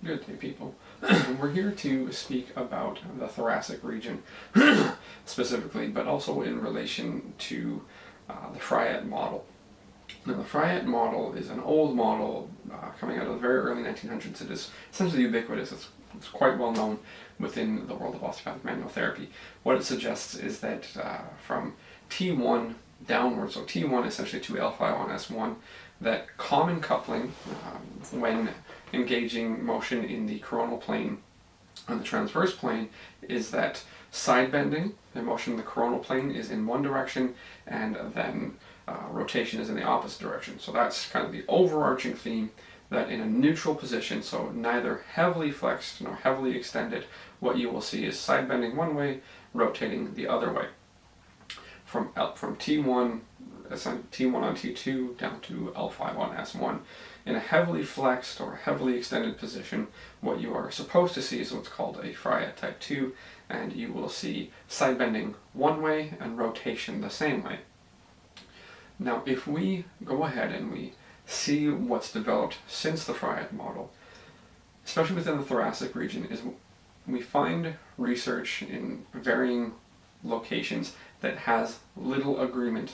Good day, people. We're here to speak about the thoracic region specifically, but also in relation to the Fryette model. Now, the Fryette model is an old model coming out of the very early 1900s. It is essentially ubiquitous. It's quite well known within the world of osteopathic manual therapy. What it suggests is that from T1 downwards, so T1 essentially to L5-1S1, that common coupling when engaging motion in the coronal plane and the transverse plane is that side bending, the motion in the coronal plane is in one direction, and then rotation is in the opposite direction. So that's kind of the overarching theme, that in a neutral position, so neither heavily flexed nor heavily extended, what you will see is side bending one way, rotating the other way. From T1 on T2 down to L5 on S1. In a heavily flexed or heavily extended position, what you are supposed to see is what's called a Fryette type 2, and you will see side bending one way and rotation the same way. Now, if we go ahead and we see what's developed since the Fryette model, especially within the thoracic region, is we find research in varying locations that has little agreement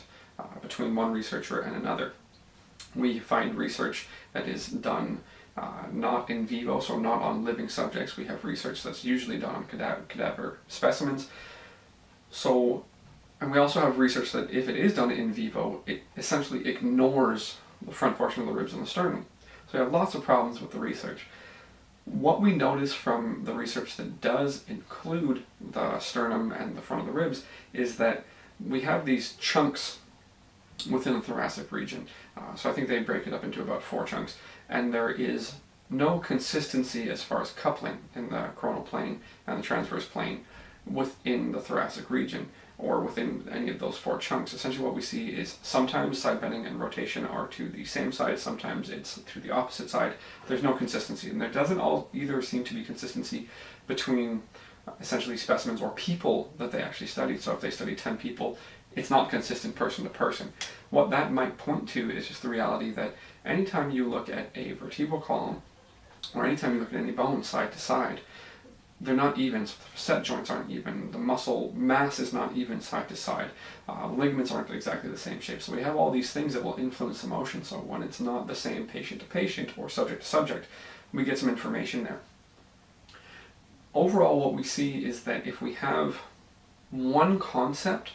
between one researcher and another. We find research that is done not in vivo, so not on living subjects. We have research that's usually done on cadaver specimens. And we also have research that if it is done in vivo, it essentially ignores the front portion of the ribs and the sternum. So we have lots of problems with the research. What we notice from the research that does include the sternum and the front of the ribs is that we have these chunks within the thoracic region. So I think they break it up into about 4 chunks, and there is no consistency as far as coupling in the coronal plane and the transverse plane within the thoracic region or within any of those 4 chunks. Essentially what we see is sometimes side bending and rotation are to the same side, sometimes it's to the opposite side. There's no consistency, and there doesn't either seem to be consistency between essentially specimens or people that they actually studied. So if they study 10 people, it's not consistent person to person. What that might point to is just the reality that anytime you look at a vertebral column, or anytime you look at any bone side to side, they're not even, so the facet joints aren't even, the muscle mass is not even side to side, ligaments aren't exactly the same shape. So we have all these things that will influence the motion. So when it's not the same patient to patient or subject to subject, we get some information there. Overall, what we see is that if we have one concept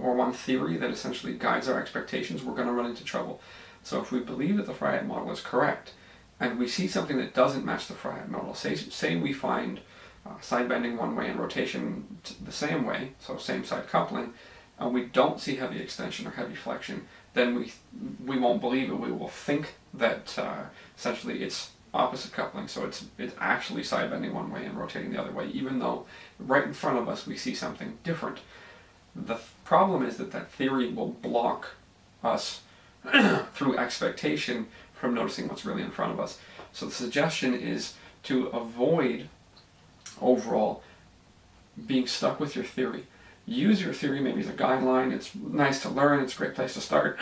or one theory that essentially guides our expectations, we're going to run into trouble. So if we believe that the Fryette model is correct, and we see something that doesn't match the Fryette model, say we find side bending one way and rotation the same way, so same side coupling, and we don't see heavy extension or heavy flexion, then we won't believe it. We will think that essentially it's opposite coupling, so it's actually side bending one way and rotating the other way, even though right in front of us we see something different. The problem is that theory will block us through expectation from noticing what's really in front of us. So the suggestion is to avoid overall being stuck with your theory. Use your theory maybe as a guideline. It's nice to learn, it's a great place to start,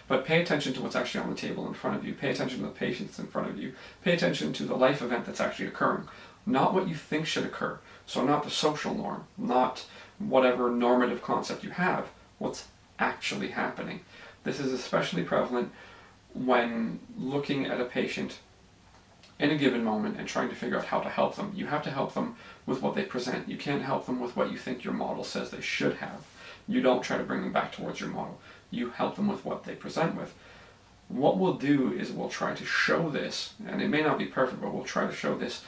but pay attention to what's actually on the table in front of you. Pay attention to the patients in front of you. Pay attention to the life event that's actually occurring, not what you think should occur. So not the social norm, not whatever normative concept you have, what's actually happening. This is especially prevalent when looking at a patient in a given moment and trying to figure out how to help them. You have to help them with what they present. You can't help them with what you think your model says they should have. You don't try to bring them back towards your model. You help them with what they present with. What we'll do is we'll try to show this, and it may not be perfect, but we'll try to show this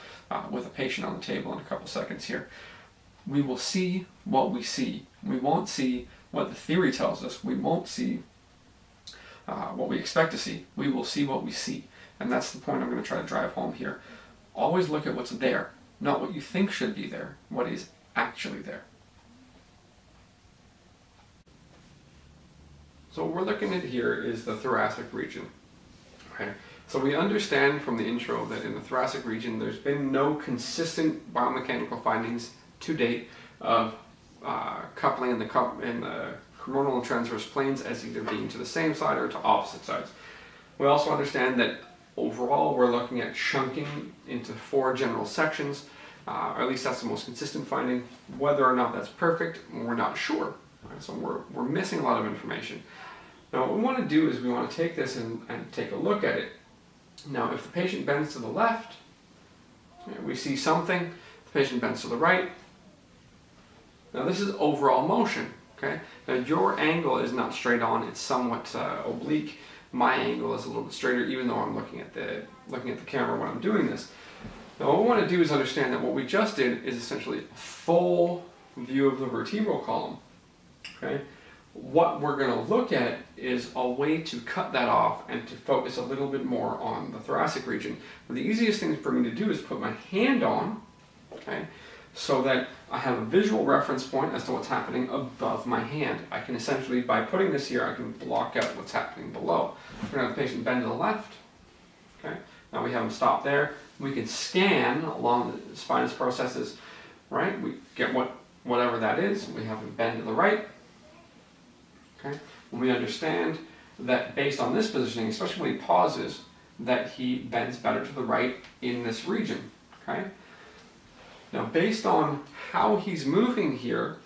with a patient on the table in a couple seconds here. We will see what we see. We won't see what the theory tells us. We won't see what we expect to see. We will see what we see. And that's the point I'm going to try to drive home here. Always look at what's there, not what you think should be there, what is actually there. So what we're looking at here is the thoracic region. Okay. So we understand from the intro that in the thoracic region there's been no consistent biomechanical findings to date of coupling in the coronal and transverse planes as either being to the same side or to opposite sides. We also understand that Overall, we're looking at chunking into 4 general sections, or at least that's the most consistent finding. Whether or not that's perfect, we're not sure. Right? So we're missing a lot of information. Now what we want to do is we want to take this and take a look at it. Now if the patient bends to the left, we see something. The patient bends to the right. Now this is overall motion. Okay. Now your angle is not straight on; it's somewhat oblique. My angle is a little bit straighter, even though I'm looking at the camera when I'm doing this. Now what we want to do is understand that what we just did is essentially a full view of the vertebral column. Okay. What we're going to look at is a way to cut that off and to focus a little bit more on the thoracic region. But the easiest thing for me to do is put my hand on, okay, so that I have a visual reference point as to what's happening above my hand. I can essentially, by putting this here, I can block out what's happening below. We're going to have the patient bend to the left. Okay. Now we have him stop there. We can scan along the spinous processes, right? We get whatever that is. We have him bend to the right. Okay. When we understand that based on this positioning, especially when he pauses, that he bends better to the right in this region. Okay. Now, based on how he's moving here,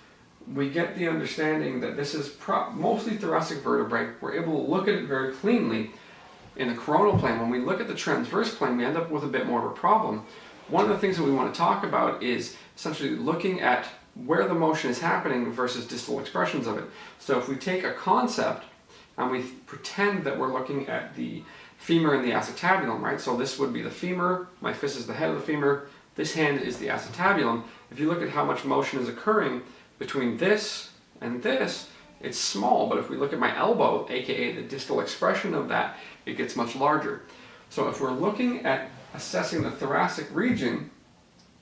we get the understanding that this is mostly thoracic vertebrae. We're able to look at it very cleanly. In the coronal plane, when we look at the transverse plane, we end up with a bit more of a problem. One of the things that we want to talk about is essentially looking at where the motion is happening versus distal expressions of it. So if we take a concept and we pretend that we're looking at the femur and the acetabulum, right? So this would be the femur, my fist is the head of the femur, this hand is the acetabulum. If you look at how much motion is occurring between this and this, it's small, but if we look at my elbow, aka the distal expression of that, it gets much larger. So if we're looking at assessing the thoracic region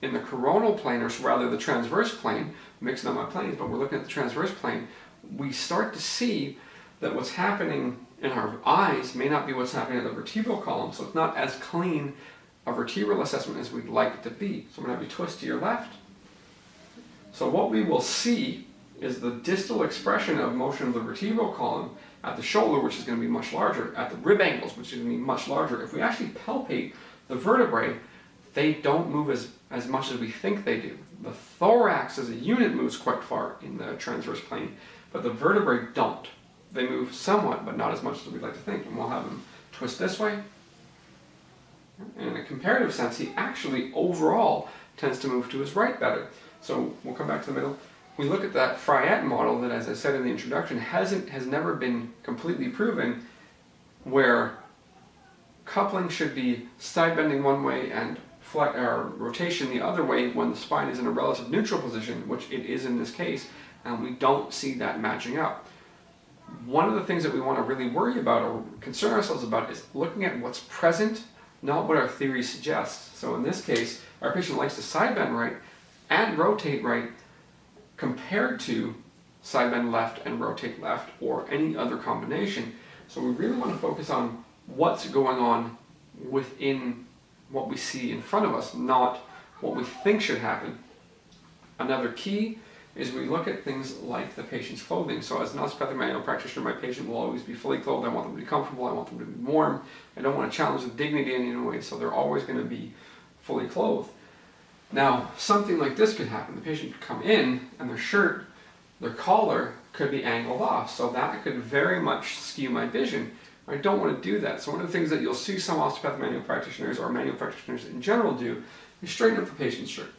in the coronal plane, or rather the transverse plane, mixing up my planes, but we're looking at the transverse plane, we start to see that what's happening in our eyes may not be what's happening in the vertebral column, so it's not as clean a vertebral assessment as we'd like it to be. So I'm going to have you twist to your left. So what we will see is the distal expression of motion of the vertebral column at the shoulder, which is going to be much larger, at the rib angles, which is going to be much larger. If we actually palpate the vertebrae, they don't move as much as we think they do. The thorax as a unit moves quite far in the transverse plane, but the vertebrae don't. They move somewhat, but not as much as we'd like to think. And we'll have them twist this way. And in a comparative sense, he actually overall tends to move to his right better. So we'll come back to the middle. We look at that Fryette model that, as I said in the introduction, has never been completely proven, where coupling should be side bending one way and rotation the other way when the spine is in a relative neutral position, which it is in this case, and we don't see that matching up. One of the things that we want to really worry about or concern ourselves about is looking at what's present, not what our theory suggests. So in this case, our patient likes to side bend right and rotate right compared to side bend left and rotate left or any other combination. So we really want to focus on what's going on within what we see in front of us, not what we think should happen. Another key is we look at things like the patient's clothing. So as an osteopathic manual practitioner, my patient will always be fully clothed. I want them to be comfortable. I want them to be warm. I don't want to challenge the dignity in any way, so they're always going to be fully clothed. Now, something like this could happen. The patient could come in and their shirt, their collar could be angled off, so that could very much skew my vision. I don't want to do that. So one of the things that you'll see some osteopathic manual practitioners or manual practitioners in general do is straighten up the patient's shirt,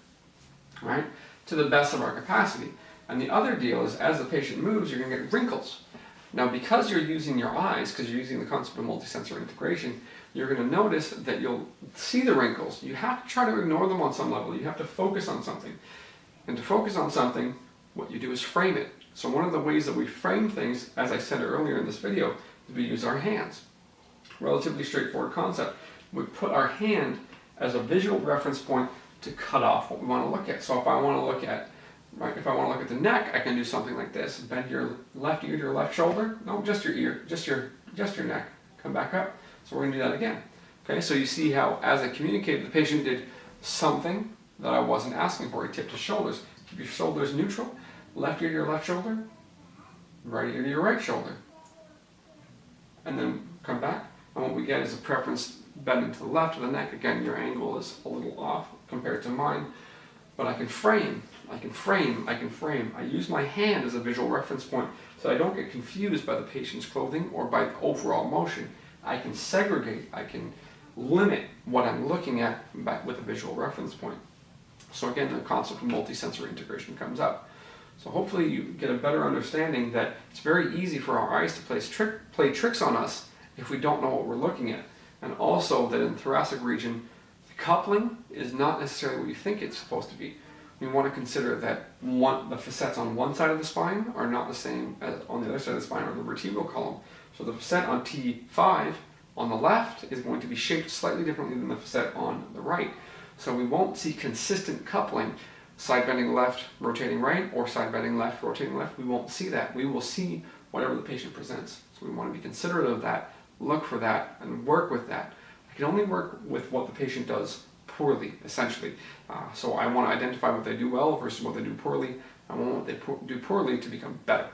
right, to the best of our capacity. And the other deal is as the patient moves, you're going to get wrinkles. Now, because you're using your eyes, because you're using the concept of multisensory integration, you're going to notice that you'll see the wrinkles. You have to try to ignore them on some level. You have to focus on something. And to focus on something, what you do is frame it. So one of the ways that we frame things, as I said earlier in this video, is we use our hands. Relatively straightforward concept. We put our hand as a visual reference point to cut off what we want to look at. So if I want to look at the neck, I can do something like this. Bend your left ear to your left shoulder. No, just your ear, just your neck. Come back up. So we're going to do that again. Okay, so you see how, as I communicated, the patient did something that I wasn't asking for. He tipped his shoulders. Keep your shoulders neutral. Left ear to your left shoulder. Right ear to your right shoulder. And then come back. And what we get is a preference bending to the left of the neck. Again, your angle is a little off compared to mine, but I can frame. I use my hand as a visual reference point so I don't get confused by the patient's clothing or by the overall motion. I can segregate, I can limit what I'm looking at with a visual reference point. So again, the concept of multisensory integration comes up. So hopefully you get a better understanding that it's very easy for our eyes to play tricks on us if we don't know what we're looking at. And also that in the thoracic region, the coupling is not necessarily what you think it's supposed to be. We want to consider that the facets on one side of the spine are not the same as on the other side of the spine or the vertebral column. So the facet on T5 on the left is going to be shaped slightly differently than the facet on the right. So we won't see consistent coupling, side bending left, rotating right, or side bending left, rotating left. We won't see that. We will see whatever the patient presents. So we want to be considerate of that, look for that, and work with that. I can only work with what the patient does poorly, essentially. So I want to identify what they do well versus what they do poorly. I want what they do poorly to become better.